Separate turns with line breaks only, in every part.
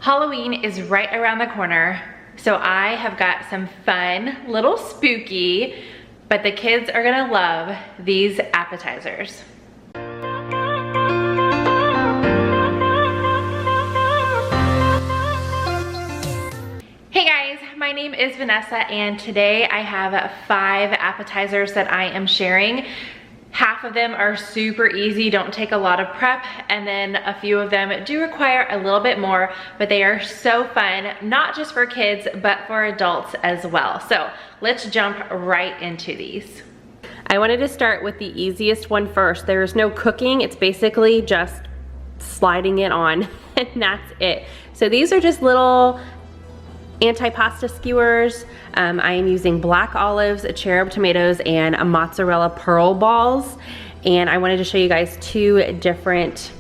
Halloween is right around the corner, so I have got some fun, little spooky, but the kids are gonna love these appetizers. Hey guys, my name is Vanessa and today I have 5 appetizers that I am sharing. Half of them are super easy, don't take a lot of prep, and then a few of them do require a little bit more, but they are so fun, not just for kids, but for adults as well. So let's jump right into these. I wanted to start with the easiest one first. There's no cooking, it's basically just sliding it on, and that's it. So these are just little Antipasto skewers. I am using black olives, cherub tomatoes, and a mozzarella pearl balls. And I wanted to show you guys 2 different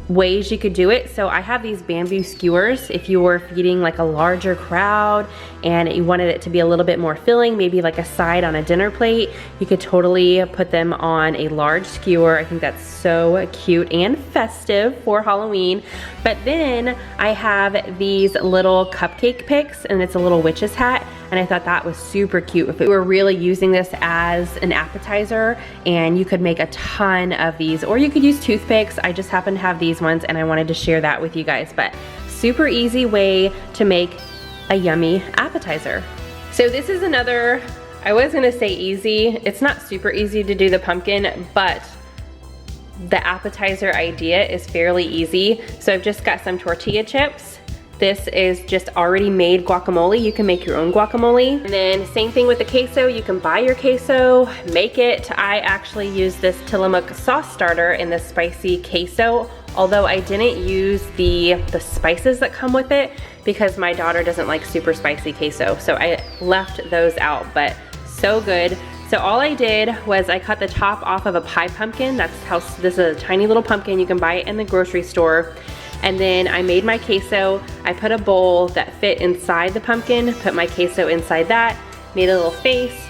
ways you could do it. So I have these bamboo skewers. If you were feeding like a larger crowd and you wanted it to be a little bit more filling, maybe like a side on a dinner plate, you could totally put them on a large skewer. I think that's so cute and festive for Halloween. But then I have these little cupcake picks, and it's a little witch's hat, and I thought that was super cute. If we were really using this as an appetizer, and you could make a ton of these, or you could use toothpicks. I just happen to have these ones and I wanted to share that with you guys. But super easy way to make a yummy appetizer. So this is another, I was gonna say easy. It's not super easy to do the pumpkin, but the appetizer idea is fairly easy. So I've just got some tortilla chips. This is just already made guacamole. You can make your own guacamole. And then same thing with the queso. You can buy your queso, make it. I actually use this Tillamook sauce starter in the spicy queso, although I didn't use the spices that come with it because my daughter doesn't like super spicy queso. So I left those out, but so good. So all I did was I cut the top off of a pie pumpkin. That's how, this is a tiny little pumpkin. You can buy it in the grocery store. And then I made my queso. I put a bowl that fit inside the pumpkin, put my queso inside that, made a little face,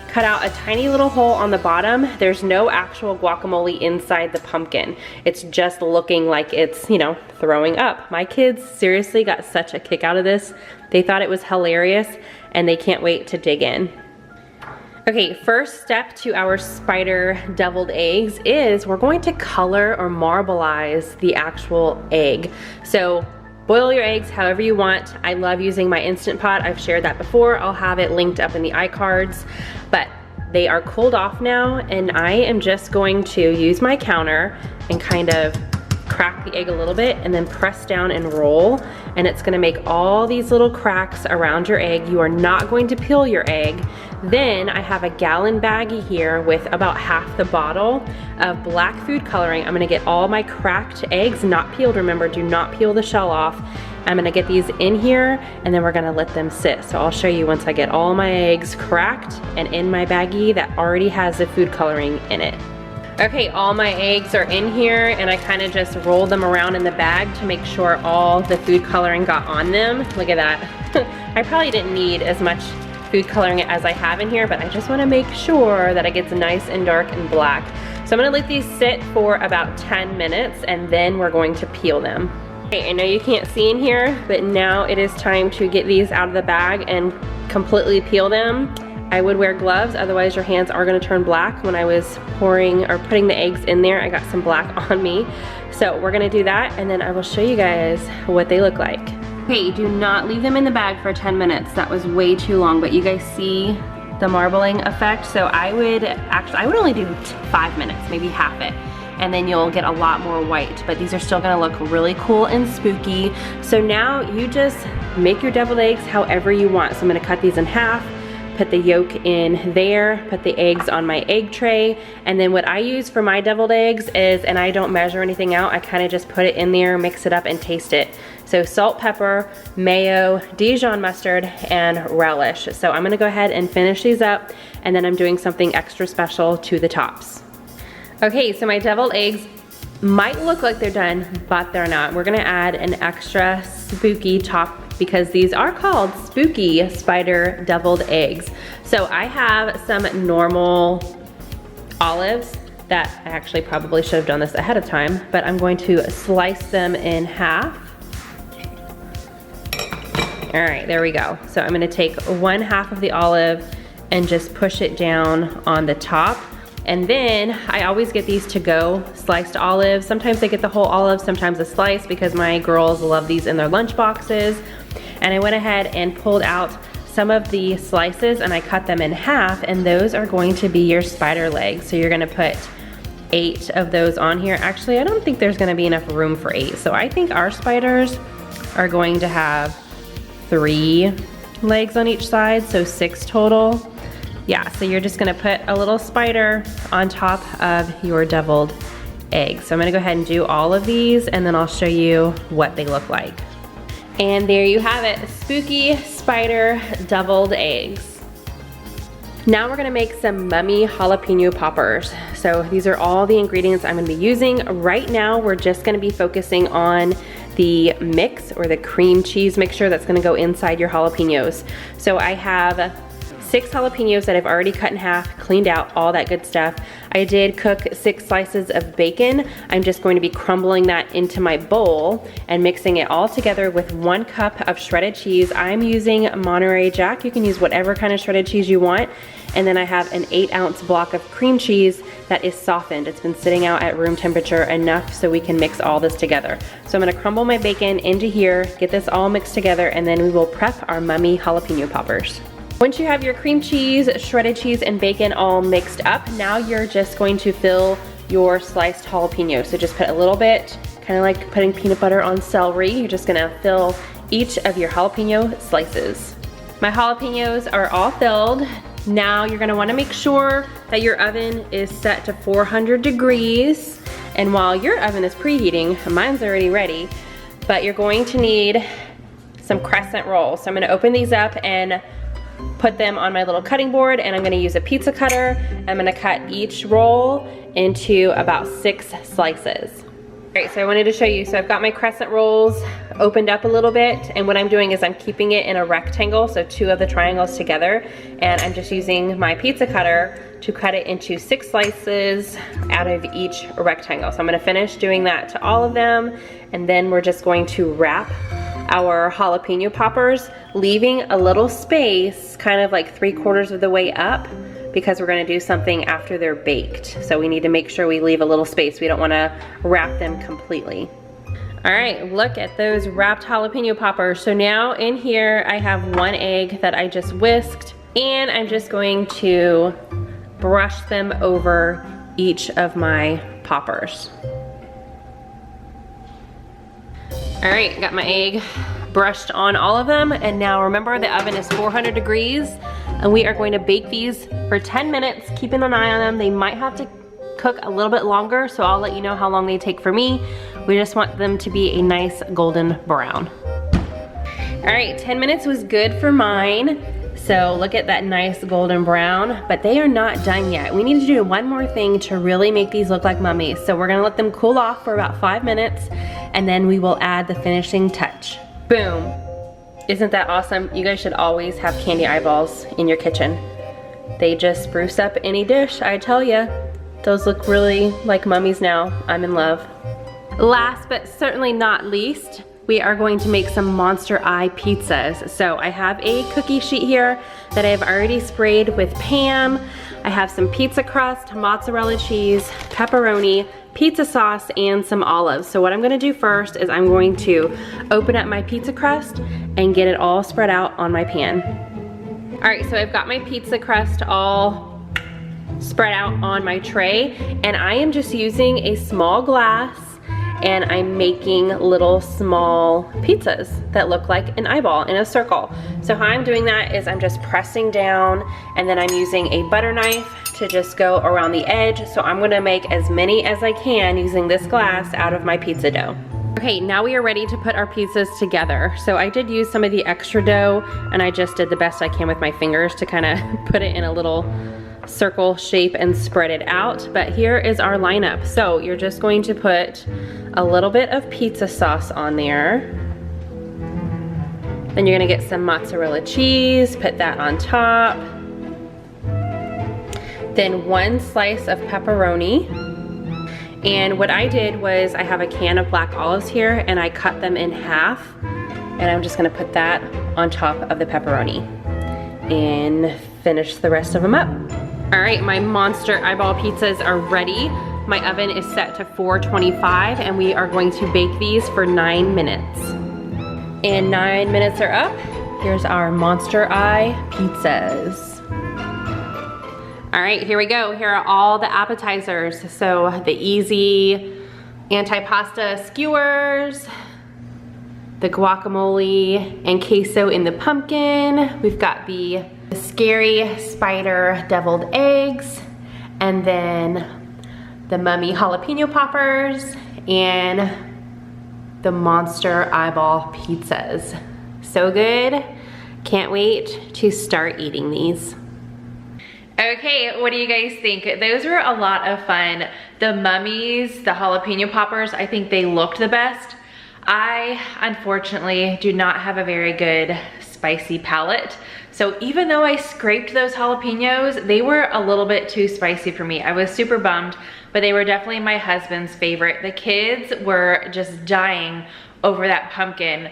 cut out a tiny little hole on the bottom. There's no actual guacamole inside the pumpkin. It's just looking like it's, you know, throwing up. My kids seriously got such a kick out of this. They thought it was hilarious and they can't wait to dig in. Okay, first step to our spider deviled eggs is we're going to color or marbleize the actual egg. So boil your eggs however you want. I love using my Instant Pot. I've shared that before. I'll have it linked up in the iCards, but they are cooled off now, and I am just going to use my counter and kind of crack the egg a little bit and then press down and roll, and it's gonna make all these little cracks around your egg. You are not going to peel your egg. Then I have a gallon baggie here with about half the bottle of black food coloring. I'm gonna get all my cracked eggs, not peeled, remember, do not peel the shell off. I'm gonna get these in here and then we're gonna let them sit. So I'll show you once I get all my eggs cracked and in my baggie that already has the food coloring in it. Okay, all my eggs are in here and I kind of just rolled them around in the bag to make sure all the food coloring got on them. Look at that. I probably didn't need as much food coloring as I have in here, but I just want to make sure that it gets nice and dark and black. So I'm going to let these sit for about 10 minutes and then we're going to peel them. Okay, I know you can't see in here, but now it is time to get these out of the bag and completely peel them. I would wear gloves, otherwise your hands are gonna turn black. When I was pouring or putting the eggs in there, I got some black on me. So we're gonna do that and then I will show you guys what they look like. Okay, do not leave them in the bag for 10 minutes. That was way too long, but you guys see the marbling effect? So I would only do 5 minutes, maybe half it. And then you'll get a lot more white, but these are still gonna look really cool and spooky. So now you just make your deviled eggs however you want. So I'm gonna cut these in half, put the yolk in there, put the eggs on my egg tray, and then what I use for my deviled eggs is, and I don't measure anything out, I kind of just put it in there, mix it up, and taste it. So salt, pepper, mayo, Dijon mustard, and relish. So I'm gonna go ahead and finish these up, and then I'm doing something extra special to the tops. Okay, so my deviled eggs might look like they're done, but they're not. We're gonna add an extra spooky top because these are called spooky spider deviled eggs. So I have some normal olives that I actually probably should have done this ahead of time, but I'm going to slice them in half. All right, there we go. So I'm gonna take 1/2 of the olive and just push it down on the top. And then I always get these to go sliced olives. Sometimes I get the whole olive, sometimes a slice, because my girls love these in their lunch boxes. And I went ahead and pulled out some of the slices and I cut them in half, and those are going to be your spider legs. So you're gonna put 8 of those on here. Actually, I don't think there's gonna be enough room for 8. So I think our spiders are going to have 3 legs on each side, so 6 total. Yeah, so you're just gonna put a little spider on top of your deviled egg. So I'm gonna go ahead and do all of these and then I'll show you what they look like. And there you have it, spooky spider deviled eggs. Now we're gonna make some mummy jalapeno poppers. So these are all the ingredients I'm gonna be using. Right now, we're just gonna be focusing on the mix or the cream cheese mixture that's gonna go inside your jalapenos. So I have 6 jalapenos that I've already cut in half, cleaned out, all that good stuff. I did cook 6 slices of bacon. I'm just going to be crumbling that into my bowl and mixing it all together with 1 cup of shredded cheese. I'm using Monterey Jack. You can use whatever kind of shredded cheese you want. And then I have an 8-ounce block of cream cheese that is softened. It's been sitting out at room temperature enough so we can mix all this together. So I'm gonna crumble my bacon into here, get this all mixed together, and then we will prep our mummy jalapeno poppers. Once you have your cream cheese, shredded cheese, and bacon all mixed up, now you're just going to fill your sliced jalapeno. So just put a little bit, kind of like putting peanut butter on celery. You're just gonna fill each of your jalapeno slices. My jalapenos are all filled. Now you're gonna wanna make sure that your oven is set to 400 degrees. And while your oven is preheating, mine's already ready, but you're going to need some crescent rolls. So I'm gonna open these up and put them on my little cutting board, and I'm gonna use a pizza cutter. I'm gonna cut each roll into about 6 slices. All right, so I wanted to show you, so I've got my crescent rolls opened up a little bit, and what I'm doing is I'm keeping it in a rectangle, so 2 of the triangles together, and I'm just using my pizza cutter to cut it into 6 slices out of each rectangle. So I'm gonna finish doing that to all of them, and then we're just going to wrap our jalapeno poppers, leaving a little space, kind of like 3/4 of the way up, because we're gonna do something after they're baked. So we need to make sure we leave a little space. We don't wanna wrap them completely. All right, look at those wrapped jalapeno poppers. So now in here, I have 1 egg that I just whisked, and I'm just going to brush them over each of my poppers. All right, got my egg brushed on all of them, and now remember the oven is 400 degrees, and we are going to bake these for 10 minutes, keeping an eye on them. They might have to cook a little bit longer, so I'll let you know how long they take for me. We just want them to be a nice golden brown. All right, 10 minutes was good for mine. So look at that nice golden brown, but they are not done yet. We need to do one more thing to really make these look like mummies. So we're gonna let them cool off for about 5 minutes, and then we will add the finishing touch. Boom. Isn't that awesome? You guys should always have candy eyeballs in your kitchen. They just spruce up any dish, I tell ya. Those look really like mummies now. I'm in love. Last but certainly not least, we are going to make some monster eye pizzas. So I have a cookie sheet here that I've already sprayed with Pam. I have some pizza crust, mozzarella cheese, pepperoni, pizza sauce, and some olives. So what I'm gonna do first is I'm going to open up my pizza crust and get it all spread out on my pan. All right, so I've got my pizza crust all spread out on my tray, and I am just using a small glass, and I'm making little small pizzas that look like an eyeball in a circle. So how I'm doing that is I'm just pressing down, and then I'm using a butter knife to just go around the edge. So I'm gonna make as many as I can using this glass out of my pizza dough. Okay, now we are ready to put our pizzas together. So I did use some of the extra dough, and I just did the best I can with my fingers to kind of put it in a little circle shape and spread it out. But here is our lineup. So you're just going to put a little bit of pizza sauce on there. Then you're gonna get some mozzarella cheese, put that on top. Then 1 slice of pepperoni. And what I did was I have a can of black olives here, and I cut them in half.
And I'm just gonna put that on top of the pepperoni and finish the rest of them up. All right, my monster eyeball pizzas are ready. My oven is set to 425 and we are going to bake these for 9 minutes. And 9 minutes are up. Here's our monster eye pizzas. All right, here we go. Here are all the appetizers. So the easy Antipasto skewers, the guacamole and queso in the pumpkin. We've got the scary spider deviled eggs, and then the mummy jalapeno poppers, and the monster eyeball pizzas. So good. Can't wait to start eating these.
Okay, what do you guys think? Those were a lot of fun. The mummies, the jalapeno poppers, I think they looked the best. I, unfortunately, do not have a very good spicy palate. So even though I scraped those jalapenos, they were a little bit too spicy for me. I was super bummed, but they were definitely my husband's favorite. The kids were just dying over that pumpkin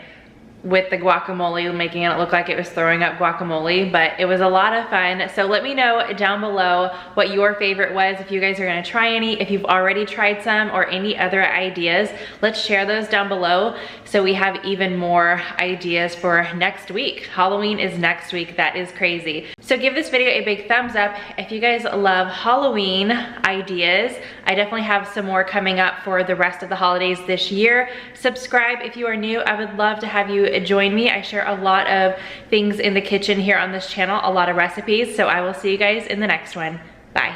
with the guacamole, making it look like it was throwing up guacamole, but it was a lot of fun. So let me know down below what your favorite was, if you guys are gonna try any, if you've already tried some, or any other ideas. Let's share those down below so we have even more ideas for next week. Halloween is next week, that is crazy. So give this video a big thumbs up if you guys love Halloween ideas. I definitely have some more coming up for the rest of the holidays this year. Subscribe if you are new. I would love to have you join me. I share a lot of things in the kitchen here on this channel, a lot of recipes. So I will see you guys in the next one. Bye.